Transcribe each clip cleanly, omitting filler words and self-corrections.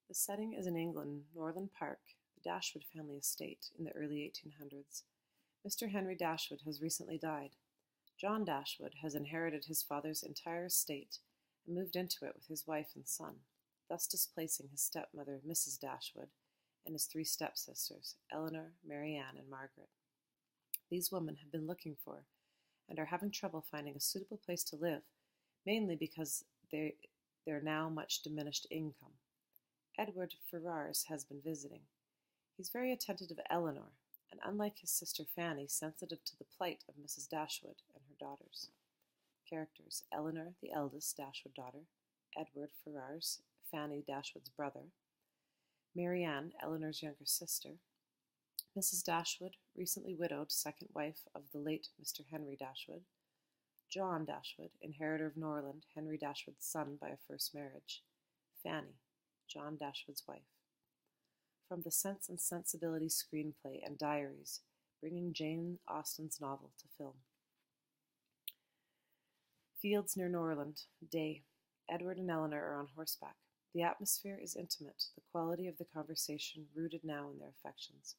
The setting is in England, Northern Park, the Dashwood family estate in the early 1800s. Mr. Henry Dashwood has recently died. John Dashwood has inherited his father's entire estate and moved into it with his wife and son, thus displacing his stepmother, Mrs. Dashwood, and his three stepsisters, Eleanor, Marianne, and Margaret. These women have been looking for and are having trouble finding a suitable place to live, mainly because their now much diminished income. Edward Ferrars has been visiting. He's very attentive to Eleanor, and unlike his sister Fanny, sensitive to the plight of Mrs. Dashwood and her daughters. Characters: Eleanor, the eldest Dashwood daughter; Edward Ferrars, Fanny Dashwood's brother; Marianne, Eleanor's younger sister; Mrs. Dashwood, recently widowed, second wife of the late Mr. Henry Dashwood; John Dashwood, inheritor of Norland, Henry Dashwood's son by a first marriage; Fanny, John Dashwood's wife. From the Sense and Sensibility screenplay and diaries, bringing Jane Austen's novel to film. Fields near Norland, day. Edward and Eleanor are on horseback. The atmosphere is intimate, the quality of the conversation rooted now in their affections.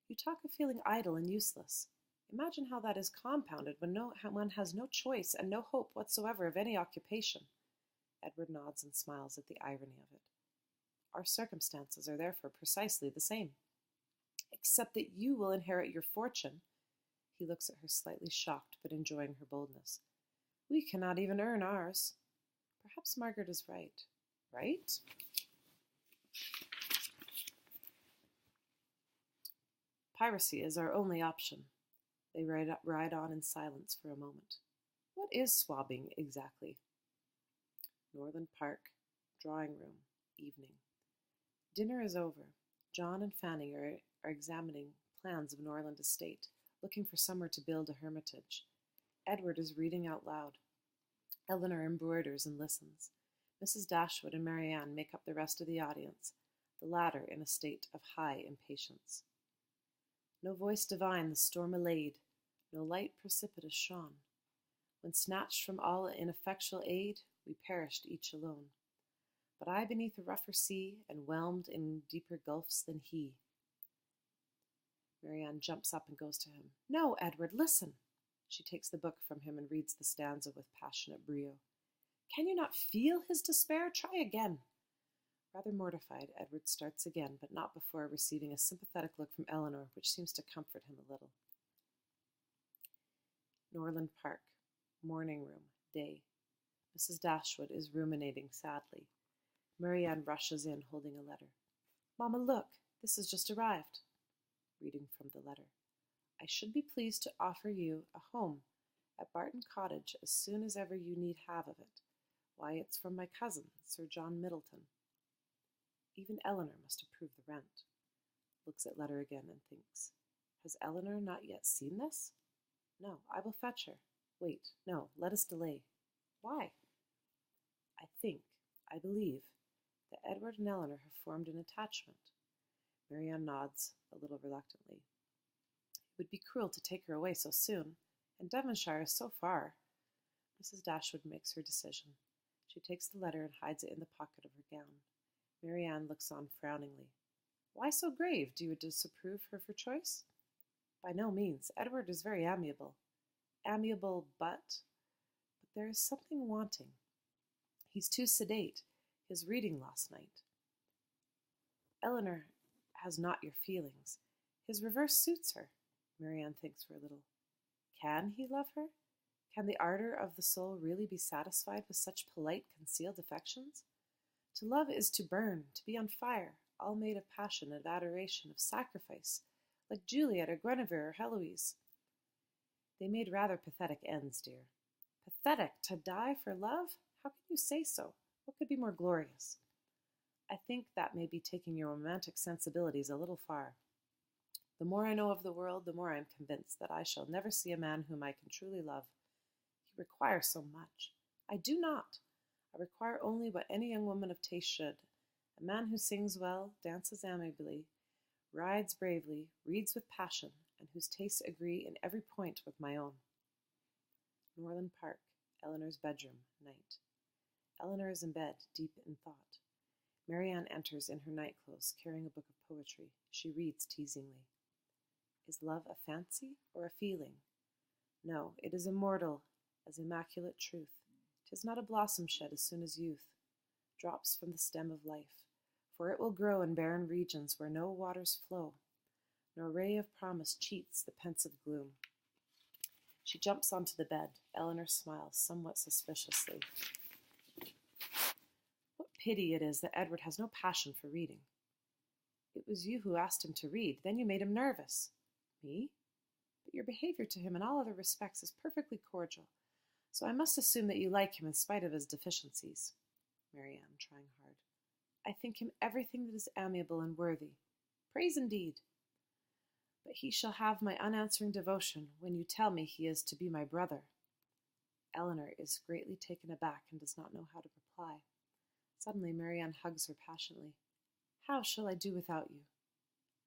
You talk of feeling idle and useless. Imagine how that is compounded when one has no choice and no hope whatsoever of any occupation. Edward nods and smiles at the irony of it. Our circumstances are therefore precisely the same, except that you will inherit your fortune. He looks at her, slightly shocked, but enjoying her boldness. We cannot even earn ours. Perhaps Margaret is right. Right? Piracy is our only option. They ride on in silence for a moment. What is swabbing exactly? Northern Park, drawing room, evening. Dinner is over. John and Fanny are examining plans of Norland Estate, looking for somewhere to build a hermitage. Edward is reading out loud. Eleanor embroiders and listens. Mrs. Dashwood and Marianne make up the rest of the audience, the latter in a state of high impatience. No voice divine the storm allayed, no light precipitous shone. When snatched from all ineffectual aid, we perished each alone. But I beneath a rougher sea, and whelmed in deeper gulfs than he. Marianne jumps up and goes to him. No, Edward, listen. She takes the book from him and reads the stanza with passionate brio. Can you not feel his despair? Try again. Rather mortified, Edward starts again, but not before receiving a sympathetic look from Eleanor, which seems to comfort him a little. Norland Park, morning room, day. Mrs. Dashwood is ruminating sadly. Marianne rushes in, holding a letter. Mamma, look, this has just arrived. Reading from the letter. I should be pleased to offer you a home at Barton Cottage as soon as ever you need have of it. Why, it's from my cousin, Sir John Middleton. Even Eleanor must approve the rent. Looks at letter again and thinks, has Eleanor not yet seen this? No, I will fetch her. Wait, no, let us delay. Why? I believe, that Edward and Eleanor have formed an attachment. Marianne nods a little reluctantly. It would be cruel to take her away so soon, and Devonshire is so far. Mrs. Dashwood makes her decision. She takes the letter and hides it in the pocket of her gown. Marianne looks on frowningly. Why so grave? Do you disapprove her for choice? By no means. Edward is very amiable. Amiable, but there is something wanting. He's too sedate. His reading last night. Eleanor has not your feelings. His reverse suits her. Marianne thinks for a little. Can he love her? Can the ardor of the soul really be satisfied with such polite, concealed affections? To love is to burn, to be on fire, all made of passion, of adoration, of sacrifice, like Juliet or Guinevere or Heloise. They made rather pathetic ends, dear. Pathetic? To die for love? How can you say so? What could be more glorious? I think that may be taking your romantic sensibilities a little far. The more I know of the world, the more I am convinced that I shall never see a man whom I can truly love. He requires so much. I do not. I require only what any young woman of taste should. A man who sings well, dances amiably, rides bravely, reads with passion, and whose tastes agree in every point with my own. Norland Park, Eleanor's bedroom, night. Eleanor is in bed, deep in thought. Marianne enters in her nightclothes, carrying a book of poetry. She reads teasingly. Is love a fancy or a feeling? No, it is immortal as immaculate truth. 'Tis not a blossom shed as soon as youth drops from the stem of life, for it will grow in barren regions where no waters flow, nor ray of promise cheats the pensive gloom. She jumps onto the bed. Eleanor smiles somewhat suspiciously. What pity it is that Edward has no passion for reading. It was you who asked him to read. Then you made him nervous. Me? But your behavior to him in all other respects is perfectly cordial, so I must assume that you like him in spite of his deficiencies. Marianne, trying hard. I think him everything that is amiable and worthy. Praise indeed. But he shall have my unanswering devotion when you tell me he is to be my brother. Eleanor is greatly taken aback and does not know how to reply. Suddenly Marianne hugs her passionately. How shall I do without you?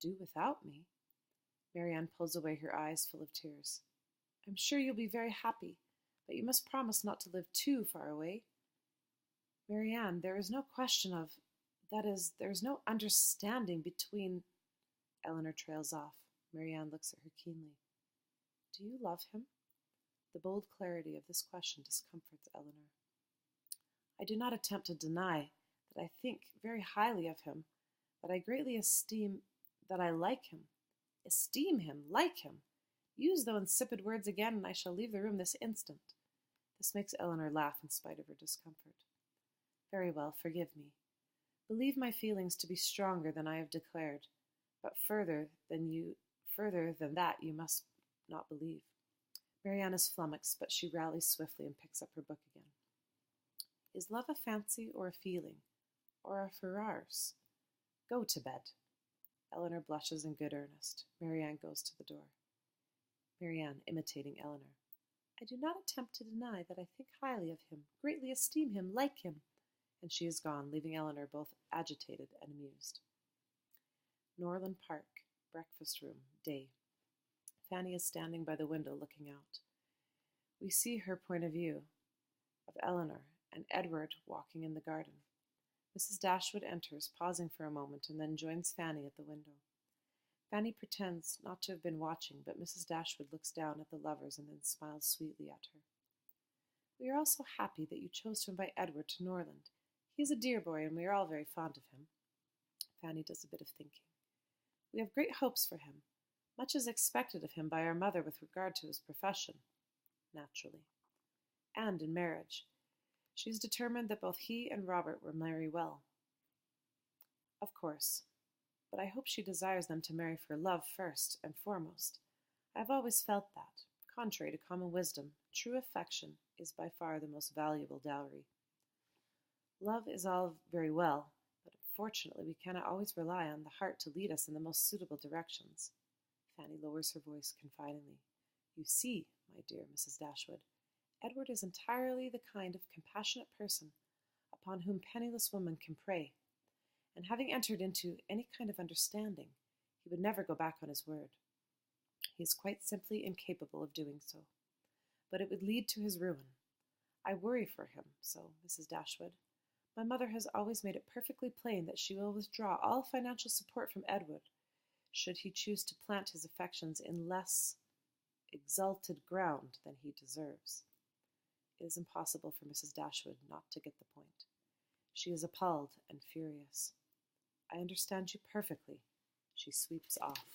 Do without me? Marianne pulls away, her eyes full of tears. I'm sure you'll be very happy, but you must promise not to live too far away. Marianne, there is no question of, that is, there is no understanding between... Eleanor trails off. Marianne looks at her keenly. Do you love him? The bold clarity of this question discomforts Eleanor. I do not attempt to deny that I think very highly of him, that I greatly esteem, that I like him. Esteem him, like him. Use those insipid words again, and I shall leave the room this instant. This makes Eleanor laugh in spite of her discomfort. Very well, forgive me. Believe my feelings to be stronger than I have declared, but further than that you must not believe. Marianne is flummoxed, but she rallies swiftly and picks up her book again. Is love a fancy or a feeling, or a farce? Go to bed. Eleanor blushes in good earnest. Marianne goes to the door. Marianne, imitating Eleanor. I do not attempt to deny that I think highly of him, greatly esteem him, like him. And she is gone, leaving Eleanor both agitated and amused. Norland Park, breakfast room, day. Fanny is standing by the window looking out. We see her point of view of Eleanor and Edward walking in the garden. Mrs. Dashwood enters, pausing for a moment, and then joins Fanny at the window. Fanny pretends not to have been watching, but Mrs. Dashwood looks down at the lovers and then smiles sweetly at her. We are all so happy that you chose to invite Edward to Norland. He is a dear boy, and we are all very fond of him. Fanny does a bit of thinking. We have great hopes for him. Much is expected of him by our mother with regard to his profession, naturally, and in marriage. She is determined that both he and Robert will marry well. Of course, but I hope she desires them to marry for love first and foremost. I have always felt that, contrary to common wisdom, true affection is by far the most valuable dowry. Love is all very well, but fortunately we cannot always rely on the heart to lead us in the most suitable directions. Fanny lowers her voice confidingly. You see, my dear Mrs. Dashwood, Edward is entirely the kind of compassionate person upon whom penniless women can prey, and having entered into any kind of understanding, he would never go back on his word. He is quite simply incapable of doing so, but it would lead to his ruin. I worry for him so, Mrs. Dashwood. My mother has always made it perfectly plain that she will withdraw all financial support from Edward, should he choose to plant his affections in less exalted ground than he deserves. It is impossible for Mrs. Dashwood not to get the point. She is appalled and furious. I understand you perfectly. She sweeps off.